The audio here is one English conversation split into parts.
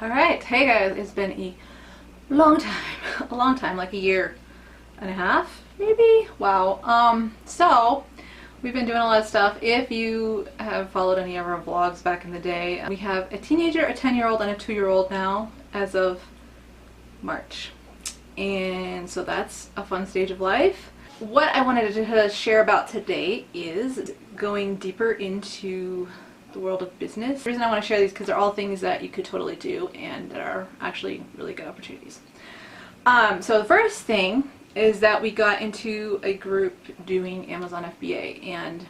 Alright, hey guys, it's been a long time, like a year and a half, maybe? Wow. So we've been doing a lot of stuff. If you have followed any of our vlogs back in the day, we have a teenager, a 10-year-old, and a 2-year-old now as of March. And so that's a fun stage of life. What I wanted to share about today is going deeper into the world of business. The reason I want to share these because they're all things that you could totally do and that are actually really good opportunities. So the first thing is that we got into a group doing Amazon FBA, and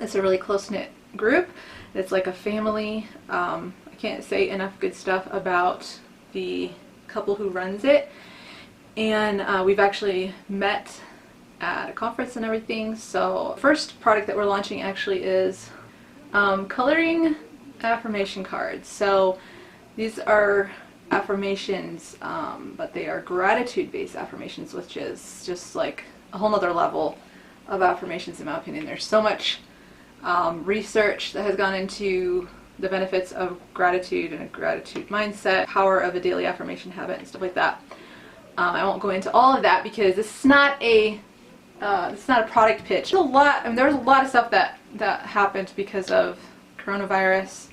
it's a really close-knit group. It's like a family. I can't say enough good stuff about the couple who runs it, and we've actually met at a conference and everything. So the first product that we're launching actually is coloring affirmation cards. So these are affirmations, but they are gratitude-based affirmations, which is just like a whole nother level of affirmations in my opinion. There's so much research that has gone into the benefits of gratitude and a gratitude mindset, power of a daily affirmation habit and stuff like that. I won't go into all of that because this is not a product pitch. There's a lot. I mean, there was a lot of stuff that happened because of coronavirus,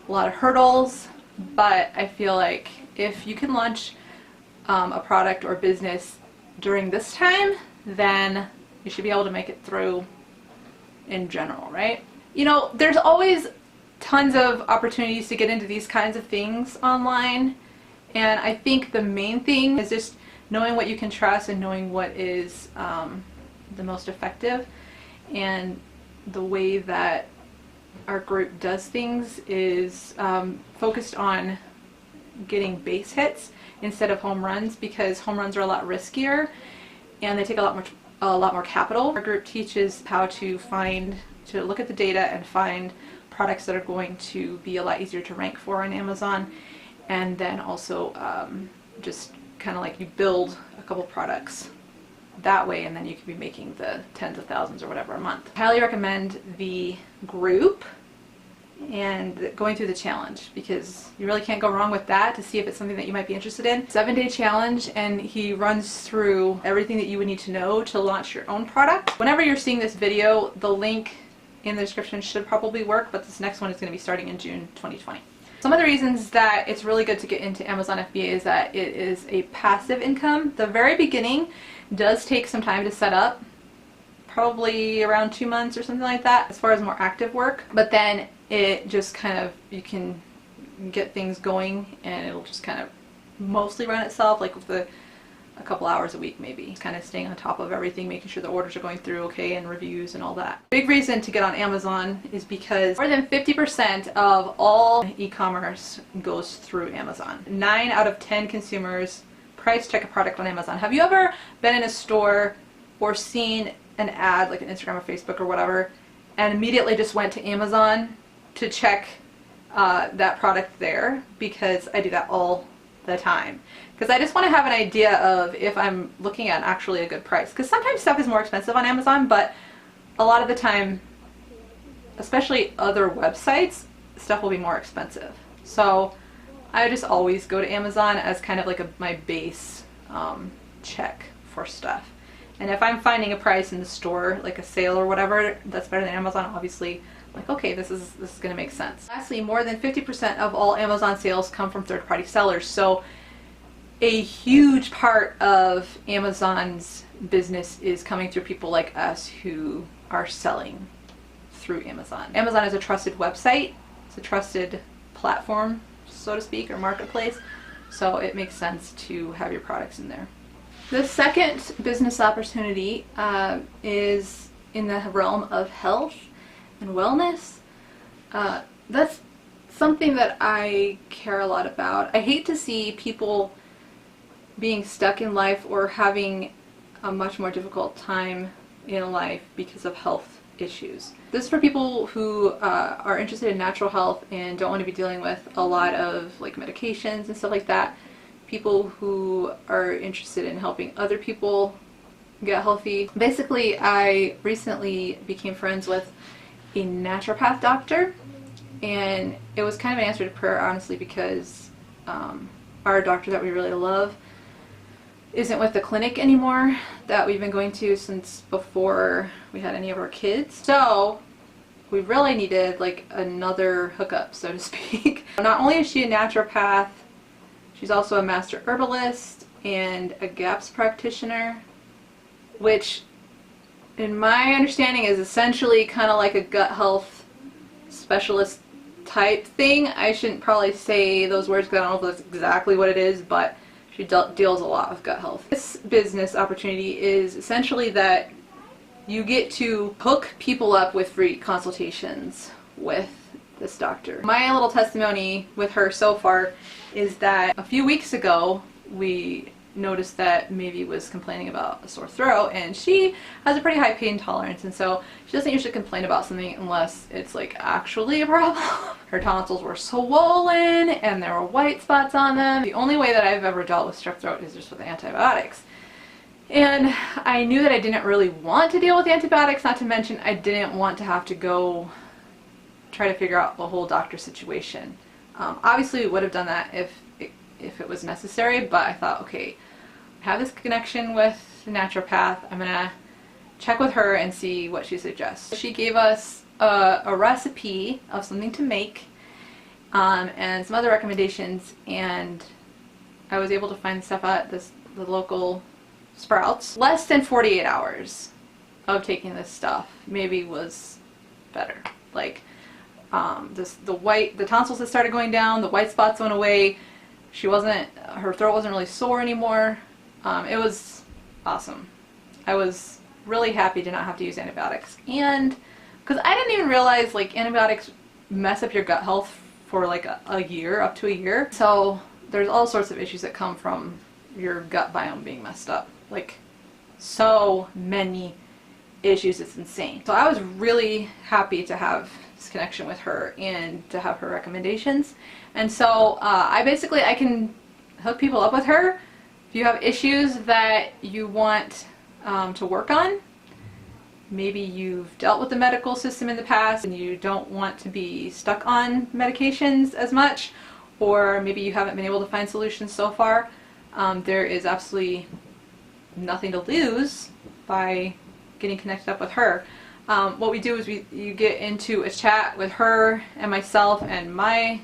a lot of hurdles, but I feel like if you can launch a product or business during this time, then you should be able to make it through in general, right? You know, there's always tons of opportunities to get into these kinds of things online, and I think the main thing is just knowing what you can trust and knowing what is the most effective. And the way that our group does things is focused on getting base hits instead of home runs, because home runs are a lot riskier and they take a lot more capital. Our group teaches how to look at the data and find products that are going to be a lot easier to rank for on Amazon, and then also just kind of like you build a couple products that way, and then you could be making the tens of thousands or whatever a month. I highly recommend the group and going through the challenge, because you really can't go wrong with that, to see if it's something that you might be interested in. 7-day challenge, and he runs through everything that you would need to know to launch your own product. Whenever you're seeing this video, the link in the description should probably work, but this next one is going to be starting in June 2020. Some of the reasons that it's really good to get into Amazon FBA is that it is a passive income. The very beginning does take some time to set up, probably around 2 months or something like that, as far as more active work. But then it just kind of, you can get things going and it'll just kind of mostly run itself, like with a couple hours a week maybe. Just kind of staying on top of everything, making sure the orders are going through okay and reviews and all that. Big reason to get on Amazon is because more than 50% of all e-commerce goes through Amazon. 9 out of 10 consumers price check a product on Amazon. Have you ever been in a store or seen an ad, like an Instagram or Facebook or whatever, and immediately just went to Amazon to check that product there? Because I do that all the time, because I just want to have an idea of if I'm looking at actually a good price, because sometimes stuff is more expensive on Amazon, but a lot of the time, especially other websites, stuff will be more expensive. So I just always go to Amazon as kind of like my base check for stuff. And if I'm finding a price in the store, like a sale or whatever, that's better than Amazon, obviously, like, okay, this is going to make sense. Lastly, more than 50% of all Amazon sales come from third-party sellers. So a huge part of Amazon's business is coming through people like us who are selling through Amazon. Amazon is a trusted website. It's a trusted platform, so to speak, or marketplace. So it makes sense to have your products in there. The second business opportunity is in the realm of health and wellness. That's something that I care a lot about. I hate to see people being stuck in life or having a much more difficult time in life because of health issues. This is for people who are interested in natural health and don't want to be dealing with a lot of like medications and stuff like that. People who are interested in helping other people get healthy. Basically, I recently became friends with a naturopath doctor, and it was kind of an answer to prayer, honestly, because our doctor that we really love isn't with the clinic anymore that we've been going to since before we had any of our kids. So we really needed like another hookup, so to speak. Not only is she a naturopath, she's also a master herbalist and a GAPS practitioner, which in my understanding is essentially kind of like a gut health specialist type thing. I shouldn't probably say those words because I don't know if that's exactly what it is, but she deals a lot with gut health. This business opportunity is essentially that you get to hook people up with free consultations with this doctor. My little testimony with her so far is that a few weeks ago we noticed that Maybe was complaining about a sore throat, and she has a pretty high pain tolerance, and so she doesn't usually complain about something unless it's like actually a problem. Her tonsils were swollen and there were white spots on them. The only way that I've ever dealt with strep throat is just with antibiotics. And I knew that I didn't really want to deal with antibiotics, not to mention I didn't want to have to go try to figure out the whole doctor situation. Obviously we would have done that if it was necessary, but I thought, okay, I have this connection with the naturopath, I'm gonna check with her and see what she suggests. She gave us a recipe of something to make and some other recommendations, and I was able to find stuff at the local Sprouts. Less than 48 hours of taking this stuff maybe was better. Like the tonsils had started going down, the white spots went away, her throat wasn't really sore anymore. It was awesome. I was really happy to not have to use antibiotics, and because I didn't even realize like antibiotics mess up your gut health for like a year, up to a year. So there's all sorts of issues that come from your gut biome being messed up. Like so many issues, it's insane. So I was really happy to have this connection with her and to have her recommendations. And so I can hook people up with her. If you have issues that you want to work on, maybe you've dealt with the medical system in the past and you don't want to be stuck on medications as much, or maybe you haven't been able to find solutions so far, there is absolutely nothing to lose by getting connected up with her. What we do is you get into a chat with her and myself and my,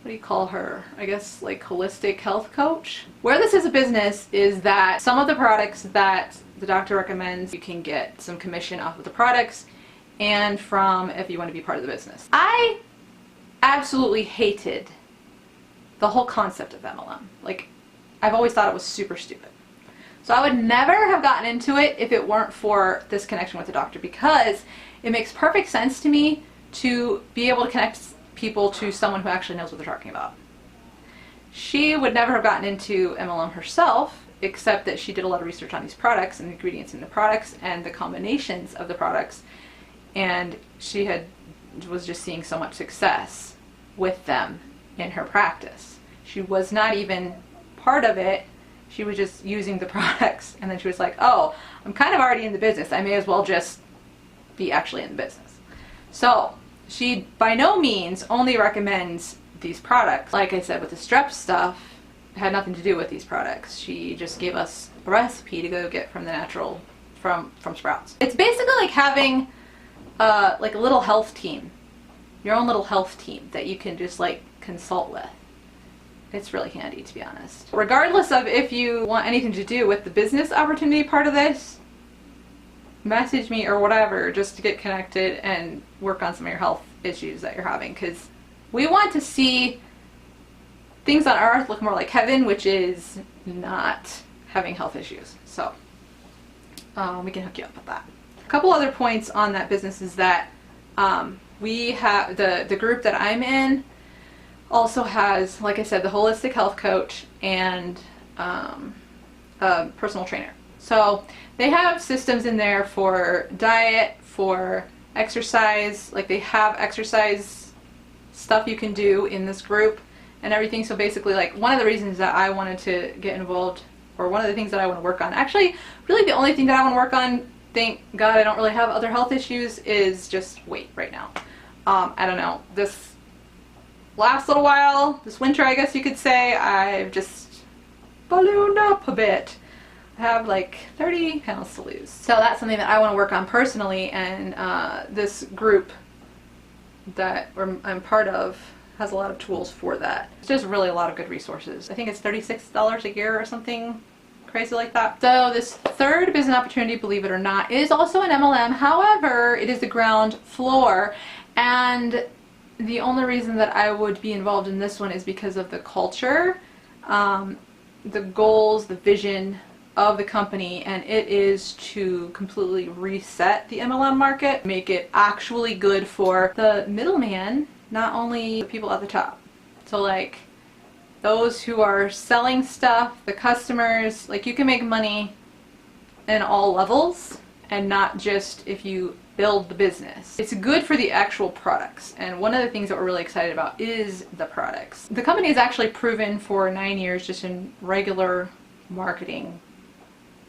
what do you call her? I guess like holistic health coach. Where this is a business is that some of the products that the doctor recommends, you can get some commission off of the products and from if you want to be part of the business. I absolutely hated the whole concept of MLM. Like, I've always thought it was super stupid. So I would never have gotten into it if it weren't for this connection with the doctor, because it makes perfect sense to me to be able to connect people to someone who actually knows what they're talking about. She would never have gotten into MLM herself, except that she did a lot of research on these products and the ingredients in the products and the combinations of the products, and she was just seeing so much success with them in her practice. She was not even part of it. She was just using the products, and then she was like, oh, I'm kind of already in the business, I may as well just be actually in the business. So she by no means only recommends these products. Like I said, with the strep stuff, it had nothing to do with these products. She just gave us a recipe to go get from the natural, from Sprouts. It's basically like having like a little health team, your own little health team that you can just like consult with. It's really handy, to be honest. Regardless of if you want anything to do with the business opportunity part of this, message me or whatever just to get connected and work on some of your health issues that you're having, because we want to see things on earth look more like heaven, which is not having health issues. So we can hook you up with that. A couple other points on that business is that we have the group that I'm in also has, like I said, the holistic health coach and a personal trainer. So they have systems in there for diet, for exercise, like they have exercise stuff you can do in this group and everything. So basically, like, one of the reasons that I wanted to get involved, or one of the things that I want to work on, actually really the only thing that I want to work on, thank God I don't really have other health issues, is just weight right now. I don't know, this last little while, this winter I guess you could say, I've just ballooned up a bit. I have like 30 pounds to lose. So that's something that I want to work on personally, and this group that I'm part of has a lot of tools for that. It's just really a lot of good resources. I think it's $36 a year or something crazy like that. So this third business opportunity, believe it or not, is also an MLM. However, it is the ground floor, and the only reason that I would be involved in this one is because of the culture, the goals, the vision of the company, and it is to completely reset the MLM market, make it actually good for the middleman, not only the people at the top. So like those who are selling stuff, the customers, like you can make money in all levels and not just if you build the business. It's good for the actual products, and one of the things that we're really excited about is the products. The company has actually proven for 9 years just in regular marketing,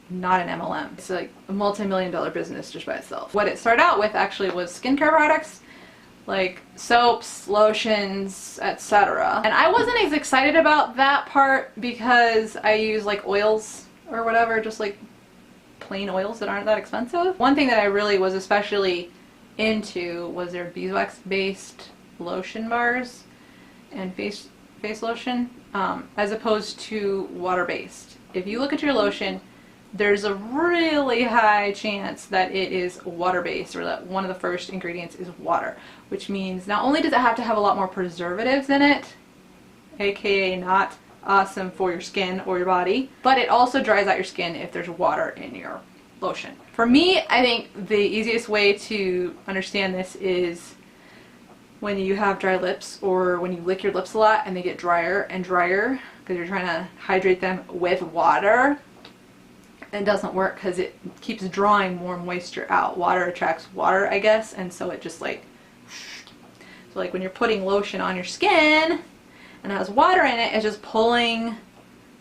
not an MLM. It's like a multi-million-dollar business just by itself. What it started out with actually was skincare products, like soaps, lotions, etc. And I wasn't as excited about that part because I use like oils or whatever, just like plain oils that aren't that expensive. One thing that I really was especially into was their beeswax-based lotion bars and face lotion, as opposed to water-based. If you look at your lotion, there's a really high chance that it is water-based, or that one of the first ingredients is water, which means not only does it have to have a lot more preservatives in it, aka not awesome for your skin or your body, but it also dries out your skin if there's water in your lotion. For me, I think the easiest way to understand this is when you have dry lips, or when you lick your lips a lot and they get drier and drier because you're trying to hydrate them with water. It doesn't work because it keeps drawing more moisture out. Water attracts water, I guess, and so it just like, so like when you're putting lotion on your skin and it has water in it, it's just pulling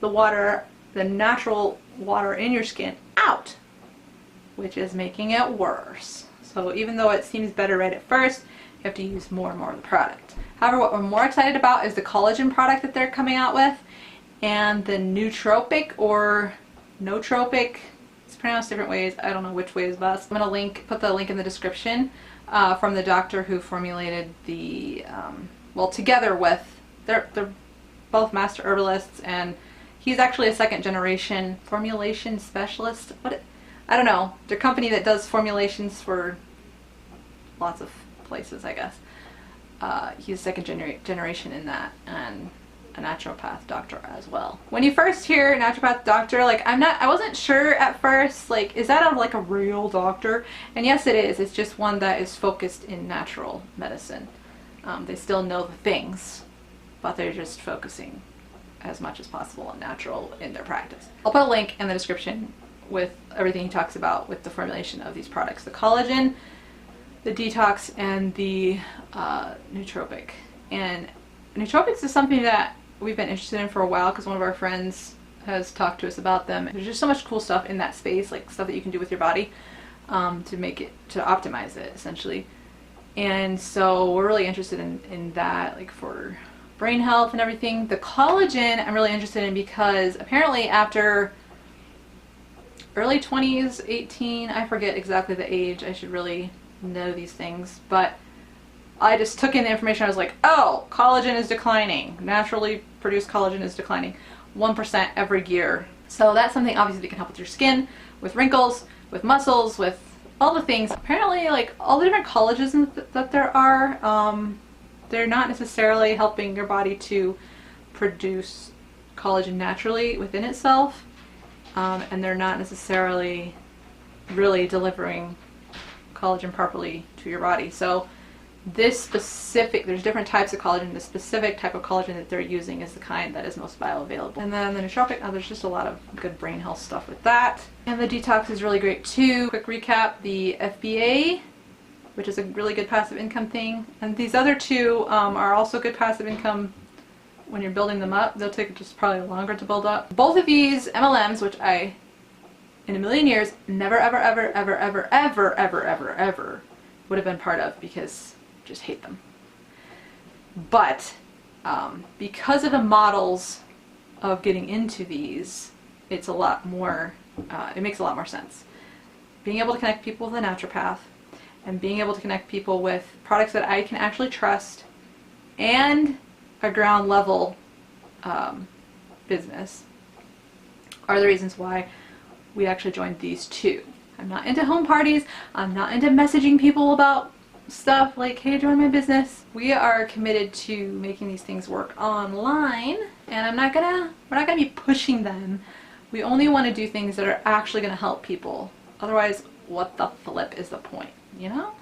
the water, the natural water in your skin out, which is making it worse. So even though it seems better right at first, you have to use more and more of the product. However, what we're more excited about is the collagen product that they're coming out with, and the nootropic or nootropic. It's pronounced different ways. I don't know which way is best. I'm gonna put the link in the description from the doctor who formulated the, well, together with, they're both master herbalists, and he's actually a second generation formulation specialist. I don't know. They're a company that does formulations for lots of places, I guess. He's second generation in that, and a naturopath doctor as well. When you first hear naturopath doctor, like I wasn't sure at first, like, is that like a real doctor? And yes, it is. It's just one that is focused in natural medicine. They still know the things, but they're just focusing as much as possible on natural in their practice. I'll put a link in the description with everything he talks about with the formulation of these products: the collagen, the detox, and the nootropic. And nootropics is something that we've been interested in for a while because one of our friends has talked to us about them. There's just so much cool stuff in that space, like stuff that you can do with your body to make it, to optimize it essentially. And so we're really interested in that, like for brain health and everything. The collagen I'm really interested in because apparently after early 20s, 18, I forget exactly the age, I should really know these things, but I just took in the information. I was like, oh, collagen is declining. Naturally produced collagen is declining 1% every year. So that's something obviously that can help with your skin, with wrinkles, with muscles, with all the things. Apparently, like all the different collagens that there are, they're not necessarily helping your body to produce collagen naturally within itself, and they're not necessarily really delivering collagen properly to your body. So this specific, there's different types of collagen. The specific type of collagen that they're using is the kind that is most bioavailable. And then the nootropic, there's just a lot of good brain health stuff with that. And the detox is really great too. Quick recap: the FBA, which is a really good passive income thing, and these other two are also good passive income when you're building them up. They'll take just probably longer to build up. Both of these MLMs, which I, in a million years, never ever ever ever ever ever ever ever ever would have been part of because I just hate them. But Because of the models of getting into these, it's a lot more, it makes a lot more sense. Being able to connect people with a naturopath and being able to connect people with products that I can actually trust and a ground level business are the reasons why we actually joined these two. I'm not into home parties. I'm not into messaging people about stuff like, hey, join my business. We are committed to making these things work online, and we're not gonna be pushing them. We only want to do things that are actually gonna help people. Otherwise, what the flip is the point, you know?